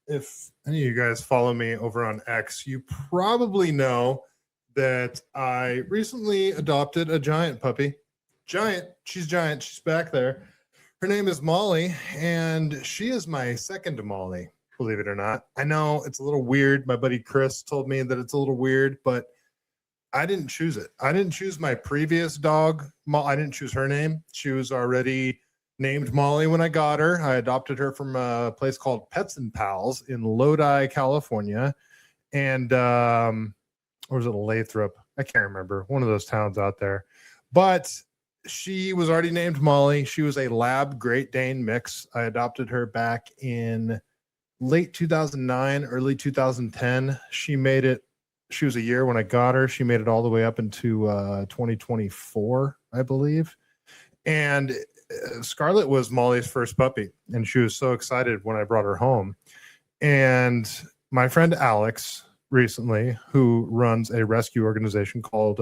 if any of you guys follow me over on X, you probably know that I recently adopted a giant puppy. Giant. She's giant. She's back there. Her name is Molly, and she is my second Molly, believe it or not. I know it's a little weird. My buddy Chris told me that it's a little weird, but I didn't choose it. I didn't choose my previous dog. I didn't choose her name. She was already named Molly when I got her. I adopted her from a place called Pets and Pals in Lodi, California. And or was it Lathrop? I can't remember. One of those towns out there. But she was already named Molly. She was a lab Great Dane mix. I adopted her back in late 2009, early 2010. She made it. She was a year when I got her. She made it all the way up into 2024, I believe. And Scarlet was Molly's first puppy, and she was so excited when I brought her home. And my friend Alex recently, who runs a rescue organization called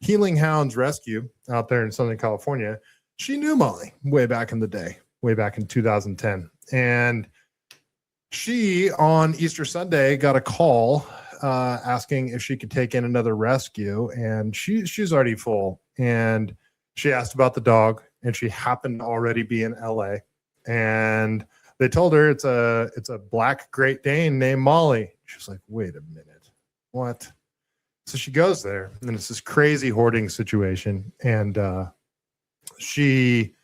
Healing Hounds Rescue out there in Southern California, she knew Molly way back in the day, way back in 2010. And she, on Easter Sunday, got a call asking if she could take in another rescue, and she's already full. And she asked about the dog, and she happened to already be in LA. And they told her it's a black Great Dane named Molly. She's like, wait a minute, what? So she goes there, and it's this crazy hoarding situation. And she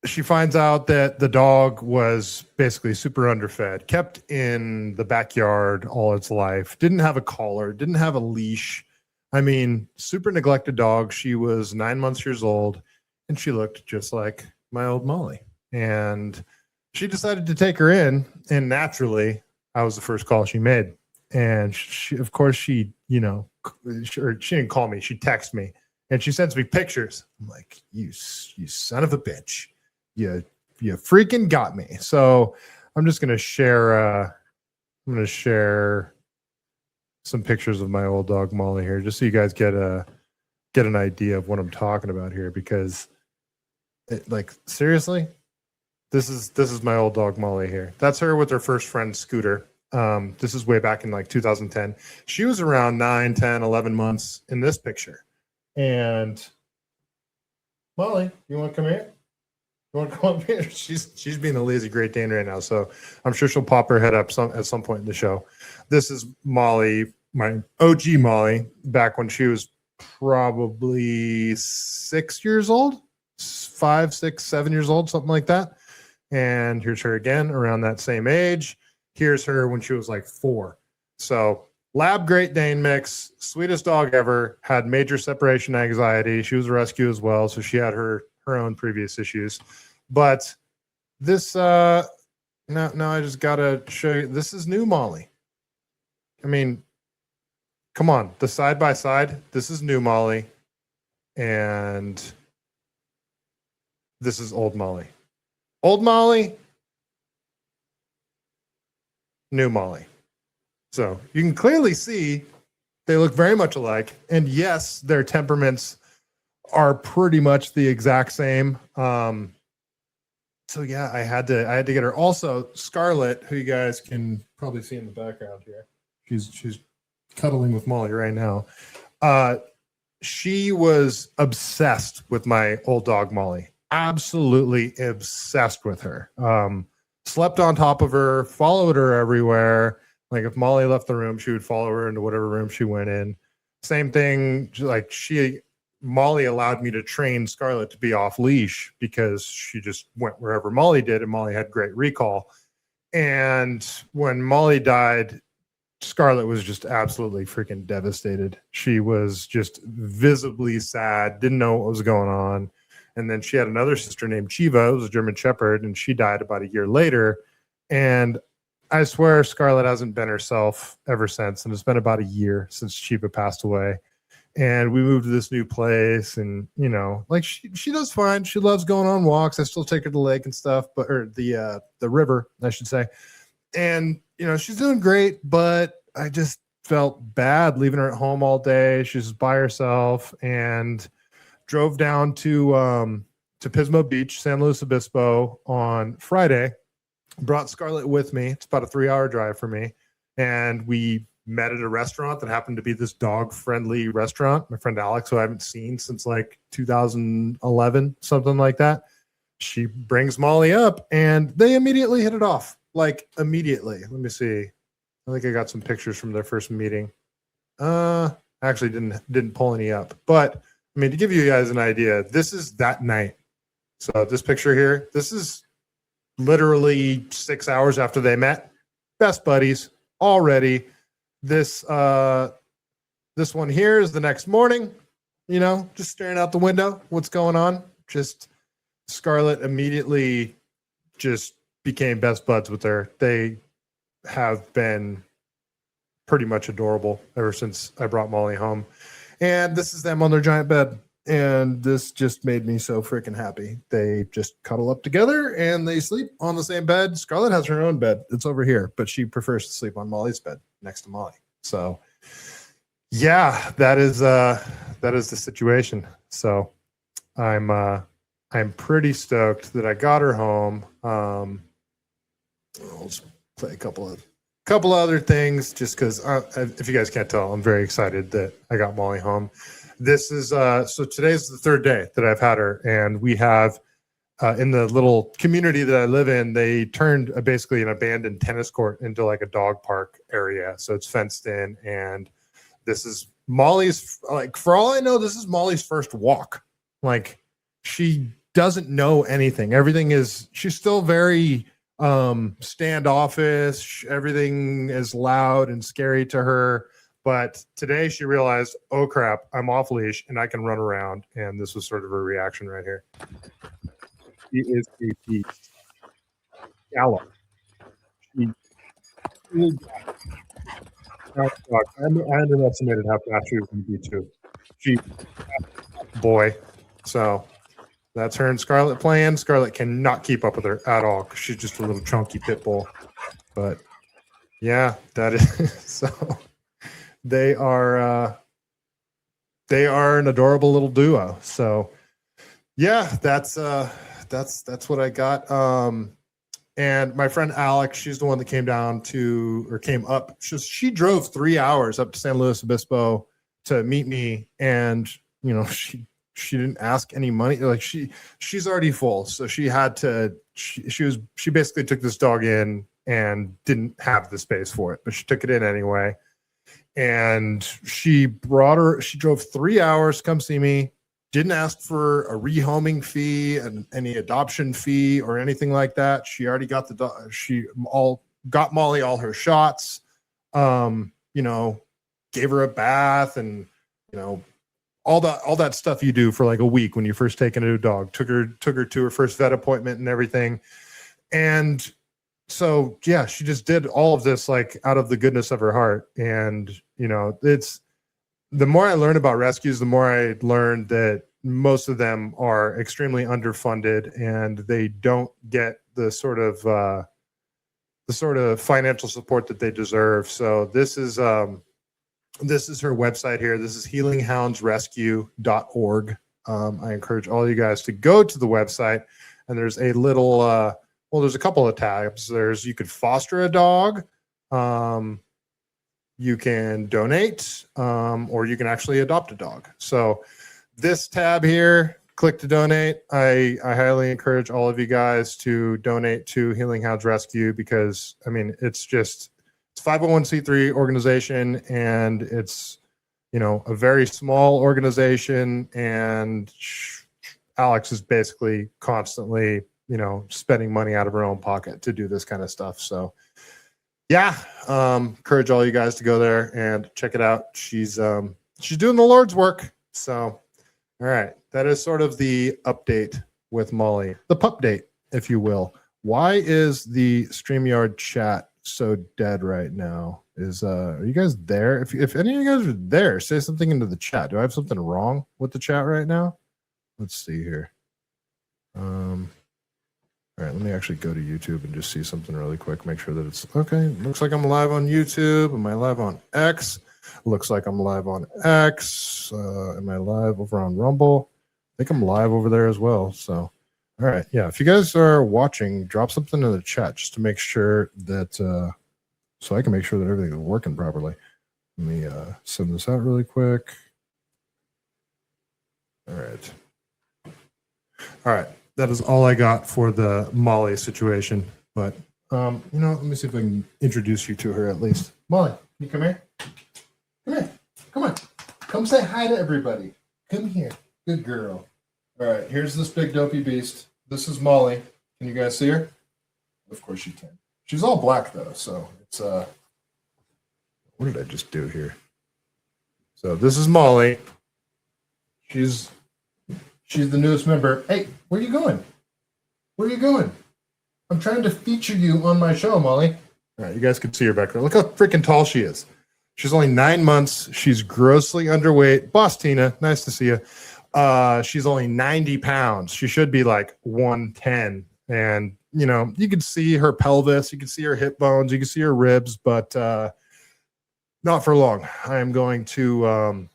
finds out that the dog was basically super underfed, kept in the backyard all its life, didn't have a collar, didn't have a leash. I mean, super neglected dog. She was 9 months old, and she looked just like my old Molly. And she decided to take her in, and naturally, I was the first call she made. And she, of course, she didn't call me. She texted me, and she sends me pictures. I'm like, you son of a bitch. You freaking got me. So I'm just gonna share. I'm gonna share some pictures of my old dog Molly here, just so you guys get an idea of what I'm talking about here. Because, seriously, this is my old dog Molly here. That's her with her first friend Scooter. This is way back in 2010. She was around 9, 10, 11 months in this picture. And Molly, you want to come here? You want to come up here? She's being a lazy Great Dane right now, so I'm sure she'll pop her head up at some point in the show. This is Molly, my OG Molly, back when she was probably 6 years old, 5, 6, 7 years old, something like that. And here's her again around that same age. Here's her when she was 4. So lab Great Dane mix, sweetest dog ever, had major separation anxiety. She was a rescue as well, so she had her own previous issues. But this now I just gotta show you, this is new Molly. I mean, come on, the side by side, this is new Molly, and this is old Molly. Old Molly, new Molly. So you can clearly see they look very much alike, and yes, their temperaments are pretty much the exact same. So yeah, I had to get her. Also, Scarlet, who you guys can probably see in the background here, she's cuddling with Molly right now. She was obsessed with my old dog Molly, absolutely obsessed with her. Slept on top of her, followed her everywhere. If Molly left the room, she would follow her into whatever room she went in. Same thing, Molly allowed me to train Scarlet to be off leash because she just went wherever Molly did, and Molly had great recall. And when Molly died, Scarlet was just absolutely freaking devastated. She was just visibly sad, didn't know what was going on. And then she had another sister named Chiva, who was a German Shepherd, and she died about a year later. And I swear Scarlet hasn't been herself ever since. And it's been about a year since Chiva passed away. And we moved to this new place, and she does fine. She loves going on walks. I still take her to the lake and stuff, or the river, I should say. And she's doing great, but I just felt bad leaving her at home all day. She's by herself, and drove down to Pismo Beach, San Luis Obispo on Friday, brought Scarlet with me. It's about a 3-hour drive for me. And we met at a restaurant that happened to be this dog-friendly restaurant. My friend Alex, who I haven't seen since like 2011, something like that. She brings Molly up and they immediately hit it off. Like immediately. Let me see. I think I got some pictures from their first meeting. Actually didn't pull any up. But I mean, to give you guys an idea, this is that night. So this picture here, this is literally 6 hours after they met. Best buddies already. This one here is the next morning, you know, just staring out the window. What's going on? Just Scarlet immediately just became best buds with her. They have been pretty much adorable ever since I brought Molly home. And this is them on their giant bed. And this just made me so freaking happy. They just cuddle up together and they sleep on the same bed. Scarlet has her own bed. It's over here, but she prefers to sleep on Molly's bed next to Molly. So yeah, that is the situation. So I'm pretty stoked that I got her home. I'll just play a couple other things just because if you guys can't tell, I'm very excited that I got Molly home. This is so today's the third day that I've had her, and we have in the little community that I live in, they turned basically an abandoned tennis court into like a dog park area. So it's fenced in, and this is Molly's, like, for all I know, this is Molly's first walk. Like, she doesn't know anything. Everything is, she's still very standoffish. Everything is loud and scary to her. But today she realized, oh crap, I'm off leash and I can run around. And this was sort of her reaction right here. She is a beast. Scarlet. I underestimated how fast she was going to be too. She, boy. So that's her and Scarlet playing. Scarlet cannot keep up with her at all because she's just a little chunky Pitbull. But yeah, that is so. They are an adorable little duo. So yeah, that's what I got. And my friend Alex, she's the one that came up. She drove 3 hours up to San Luis Obispo to meet me, and you know, she didn't ask any money. Like she's already full, so she had to. She basically took this dog in and didn't have the space for it, but she took it in anyway. And she drove 3 hours to come see me, didn't ask for a rehoming fee and any adoption fee or anything like that. She already got got Molly all her shots, you know, gave her a bath and, you know, all that stuff you do for like a week when you first take a new dog. Took her to her first vet appointment and everything. And so yeah, she just did all of this like out of the goodness of her heart. And you know, it's the more I learn about rescues, the more I learned that most of them are extremely underfunded and they don't get the sort of financial support that they deserve. So this is her website here. This is healinghoundsrescue.org. I encourage all you guys to go to the website, and there's a little there's a couple of tabs. You could foster a dog, you can donate, or you can actually adopt a dog. So this tab here, click to donate. I highly encourage all of you guys to donate to Healing Hounds Rescue because, I mean, it's 501c3 organization, and it's, you know, a very small organization, and Alex is basically constantly, you know, spending money out of her own pocket to do this kind of stuff. So yeah, encourage all you guys to go there and check it out. She's doing the Lord's work. So all right, that is sort of the update with Molly, the pup date, if you will. Why is the StreamYard chat so dead right now? Are you guys there? If any of you guys are there, say something into the chat. Do I have something wrong with the chat right now? Let's see here. All right, let me actually go to YouTube and just see something really quick. Make sure that it's okay. Looks like I'm live on YouTube. Am I live on X? Looks like I'm live on X. Am I live over on Rumble? I think I'm live over there as well. So All right. Yeah. If you guys are watching, drop something in the chat just to make sure that, so I can make sure that everything is working properly. Let me send this out really quick. All right. All right. That is all I got for the Molly situation. But, you know, let me see if I can introduce you to her at least. Molly, you come here. Come here. Come on. Come say hi to everybody. Come here. Good girl. All right. Here's this big dopey beast. This is Molly. Can you guys see her? Of course you can. She's all black, though. So it's, what did I just do here? So this is Molly. She's the newest member. Hey, where are you going? Where are you going? I'm trying to feature you on my show, Molly. All right, you guys can see her back there. Look how freaking tall she is. She's only 9 months. She's grossly underweight. Boss Tina, nice to see you. She's only 90 pounds. She should be like 110. And, you know, you can see her pelvis. You can see her hip bones. You can see her ribs, but not for long. I'm going to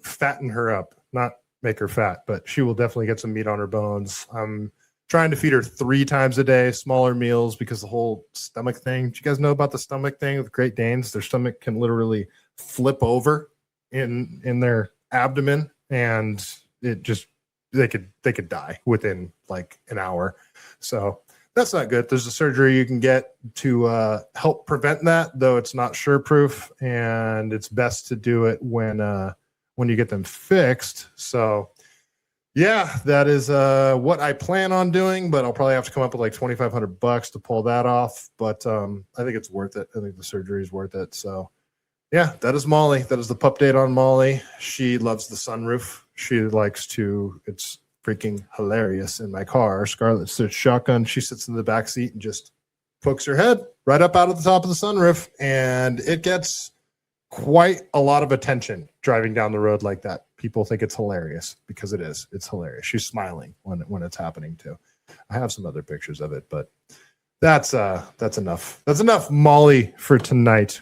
fatten her up. Not make her fat, but she will definitely get some meat on her bones. I'm trying to feed her 3 times a day, smaller meals, because the whole stomach thing. Do you guys know about the stomach thing with Great Danes? Their stomach can literally flip over in their abdomen, and it just they could die within like an hour. So that's not good. There's a surgery you can get to help prevent that, though it's not sure-proof, and it's best to do it when you get them fixed. So yeah, that is what I plan on doing, but I'll probably have to come up with like $2,500 to pull that off. But I think it's worth it. I think the surgery is worth it. So yeah, that is Molly. That is the pup date on Molly. She loves the sunroof. She likes to, it's freaking hilarious in my car. Scarlet sits shotgun. She sits in the back seat and just pokes her head right up out of the top of the sunroof. And it gets quite a lot of attention driving down the road like that. People think it's hilarious because it is. It's hilarious. She's smiling when it's happening too. I have some other pictures of it, but that's enough. That's enough Molly for tonight.